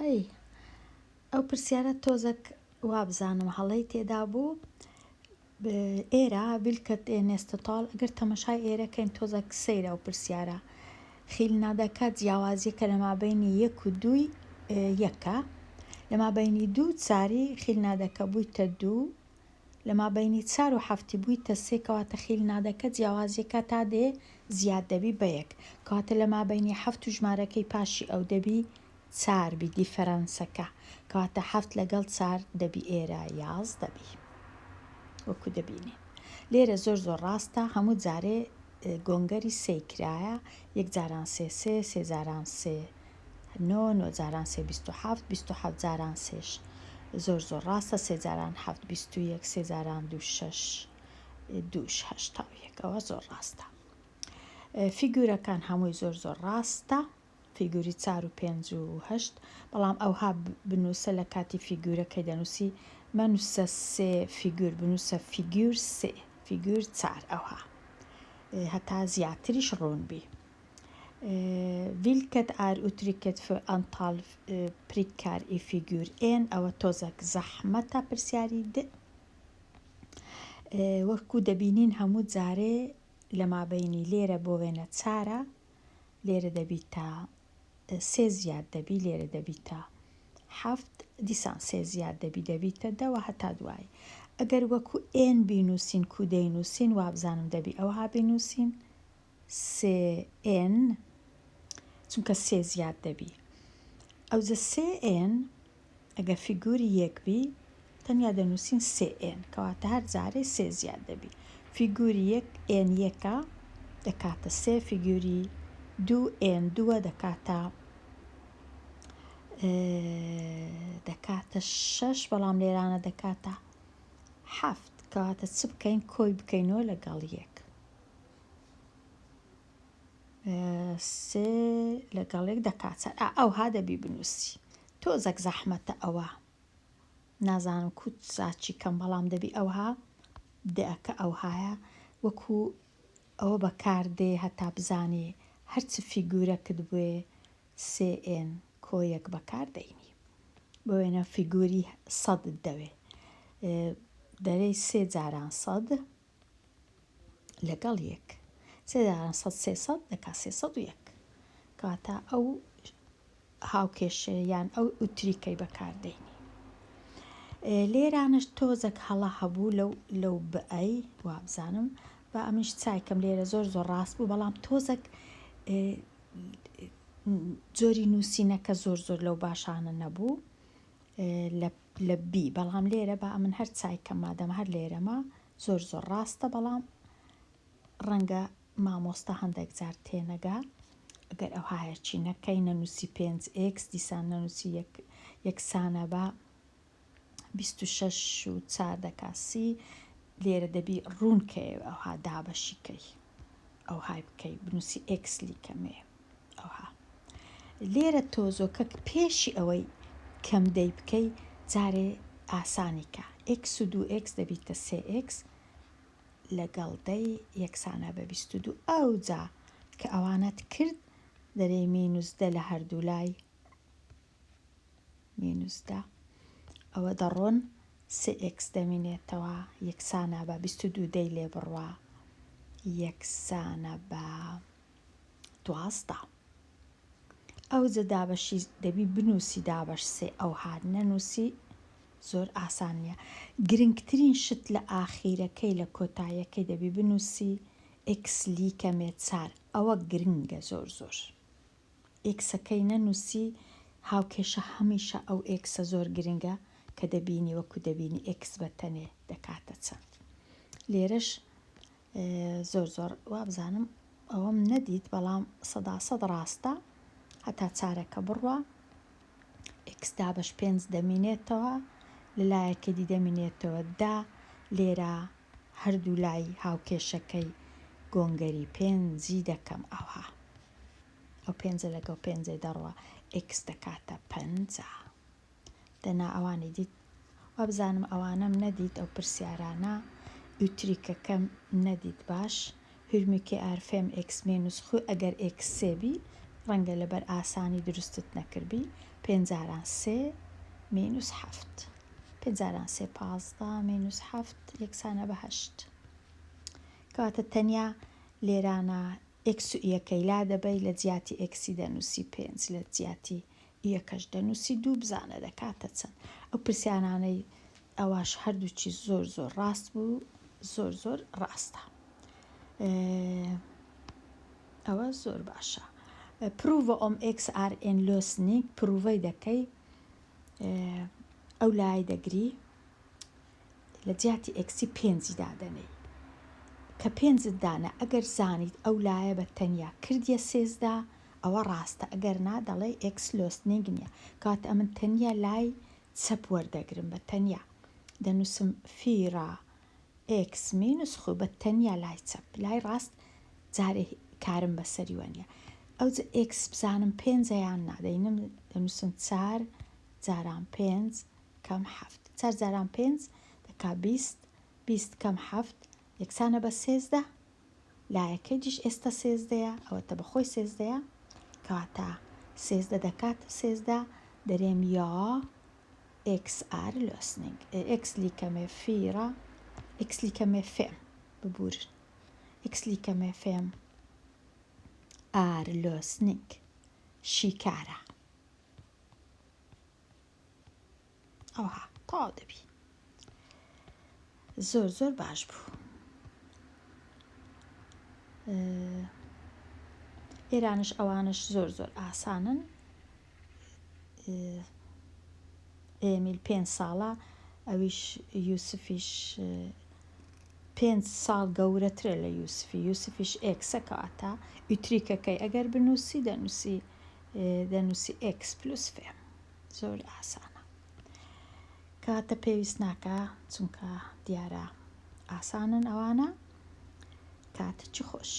ئەی ئەو پرسیارە تۆزێک وابزانم هەڵەی تێدا بوو ئێرە بیلکەت نێستەتاڵ ئەگەر تەمەشای ئێرەکەین تۆزێک سەیرە و پرسیارە خیلنادەکە جیاوازیەکە لە مابینی 1 و 2 یەکە لە مابینی 2 4 خیلنادەکە بوویتە 2 لە مابینی 4 و 7 بوویتە 3 کەواتە خیلنادەکە جیاوازیەکە تا دێ زیاد دەبی بە 1 کەواتە لە مابینی 7 و ژمارەکەی پاشی ئەو دەبی 4 بی دیفەرەنسەکە کەواتە 7 لەگەڵ 4 دەبی ئێرە 11 دەبی وەکو دەبینی لێرە زۆر ڕاستە هەموو جارێ گۆنگەری سێی کرایە 1 جاران 3 3 3 جاران 3 9 9 جاران 3 27 27 جاران 3 زۆر ڕاستە 3 جاران 7 21 3 جاران 2 6 2 8 ئەوە زۆر ڕاستە فیگورەکان هەمووی زۆر ڕاستە فیگوری 4 و 5 و 8 بەڵام ئەوها بنووسە لە کاتی فیگورەکەی دەنووسی مەنووسە 3 فیگور بنووسە فیگور 3 فیگور 4 ئەوها هەتا زیاتریش ڕوونبی Vilket är uttrycket för antal prickar i figur 1 ئەوە تۆزێک زەحمەتە پرسیاری د وەکو دەبینین هەموو جارێ لە مابینی لێرە بۆ وێنە 4 لێرە دەبیتە 3 زیاد دەبی لێرە دەبیتە 7 دیسان 3 زیاد دەبیتە 10 هەتا دوای ئەگەر وەکو ئێن بینووسین کو دەینووسین وابزانم دەبی ئەوها بینووسین سێن چونکە 3 زیاد دەبی ئەوجە سێن ئەگە فیگوری 1 بی تەنیا دەنووسین سێن کەواتە هەر جارێ 3 زیاد دەبی فیگوری 1 ئێن 1 دەکاتە 3 فیگوری 2 ئێن 2 دەکاتە 6 بەڵام لێرانە دەکاتە 7 کەواتە چ بکەین کۆی بکەینەوە لەگەڵ 1 3 لەگەڵ 1 دەکاتە ئەوها دەبی بنووسی تۆزێک زەحمەتە ئەوە نازانم کوت زاچی کەم بەڵام دەبی ئەوها دەکە ئەوهایە وەکو ئەوە بەکاردێ هەتا بزانێ هەرچ فیگورەکت بوێ سێن کۆیەک بەکاردەینی بۆ وێنە فیگوری 100 دەوێ دەرەی 3 جاران 100 لەگەڵ 1 3 جاران 100 300 دەکات 301 کەواتە ئەو هاوکێشە یان ئەو ئوتریکەی بەکاردەینی لێرانش تۆزێک هەڵە هەبوو لەو بەئەی وابزانم بە ئەمش چایکەم لێرە زۆر ڕاست بوو بەڵام تۆزێک جۆری نووسینەکە زۆر لەو باشانە نەبوو لە بی بەڵام لێرە بە ئەمن هەر چایکەم مادەم هەر لێرەمە زۆر ڕاستە بەڵام ڕەنگە مامۆستا هەندێک جار تێنەگا ئەگەر ئەو هایەرچی نەکەی نەنووسی 5x دیسان نەنووسی یەکسانە بە 26 و 4 دەکاسی لێرە دەبی ڕوونکەوێ ئەوها دابەشیکەی ئەو های بکەی بنووسی x لیکەمێ ئەوها لێرە تۆزۆکە پێشی ئەوەی کەم دەی بکەی جارێ ئاسانیکە x و 2x دەبیتە 3x لەگەڵ دەی یەکسانە بە 22 ئەو جا کە ئەوانەت کرد دەرەی -10 لە هەردوو لای -10 ئەوە دەڕۆن 3x دەمینێتەوە یەکسانە بە 22 دەی لێ بڕوە یەکسانە بە 12 ئەو جە دابەشی دەبی بنووسی دابەش سێ ئەو هات نەنووسی زۆر ئاسان نییە گرنگترین شت لە ئاخیرەکەی لە کۆتاییەکەی دەبی بنووسی x لیکەمێ 4 ئەوە گرنگە زۆر ئێکسەکەی نەنووسی هاوکێشە هەمیشە ئەو ئێکسە زۆر گرنگە کە دەبینی وەکو دەبینی x بەتەنێ دەکاتە چەند لێرەش زۆر وابزانم ئەوەم نەدیت بەڵام 100% ڕاستە هەتا چارەکە بڕوە x دابەش 5 دەمینێتەوە لەلایەکە دی دەمینێتەوە 10 لێرە هەردوو لای هاوکێشەکەی گۆنگەری 5 دەکەم ئەوها ئەو 5 لەگەڵ 5 دەڕوە x دەکاتە 5 دەنا ئەوانی دیت وابزانم ئەوانەم نەدیت ئەو پرسیارانە ئوتریکەکەم نەدیت باش هورمێکی ئارفێم x مێنوس خو ئەگەر x سێبی ڕەنگە لەبەر ئاسانی دروستت نەکردبی 5/3 - 7 5/3 15 - 7 یەکسانە بە 8 کەواتە تەنیا لێرانە ئێکس و ئیەکەی لا دەبەی لە جیاتی ئێکسی دەنووسی 5 لە جیاتی ئیەکەش دەنووسی 2 بزانە دەکاتە چەند ئەو پرسیارانەی ئەواش هەردووچی زۆر ڕاست بوو زۆر ڕاستە ئەوە زۆر باشە پروڤە ئۆم XRN لۆسنینگ پروڤەی دەکەی ئەو لای دەگری لە جیاتی ئێکسی 5 دادەنەی کە 5 دانە ئەگەر زانیت ئەو لایە بە تەنیا کردیە 13 ئەوە ڕاستە ئەگەر نا دەڵێ ئێکس لۆسنینگ نییە کات ئەمن تەنیا لای چەپ وەردەگرم بە تەنیا دەنووسم فیرا ئێکس مینوس خو بە تەنیا لای چەپ لای ڕاست جارێ کارم بەسەری وەنیە ئەو ئێکس بزانم 5 یان نادەینم دەنووسم 4 جاران 5 کەم 7 4 جاران 5 دەکا 20 کەم 7 یەکسانە بە 13 لایەکەی دیش ئێستا 13ەیە ئەوەتە بەخۆی 13ەیە کەواتە 13 دەکات 13 دەرێم یا XR lösning x lika med 4 x lika med 5 ببورن x lika med 5 är lösning شیکارە ئەوها تاو دەبی زۆر باش بوو ئێرانش ئەوانش زۆر ئاسانن ئێمیل 5 ساڵە ئەویش یوسفیش 5 ساڵ گەورەترە لە یوسفیش ئێکسە کەواتە ئیتریکەکەی ئەگەر بنووسی دەنووسی ئێکس پلوس فێم زۆر ئاسانە کەواتە پێویست ناکە چونکە دیارە ئاسانن ئەوانە کاتێکی خۆش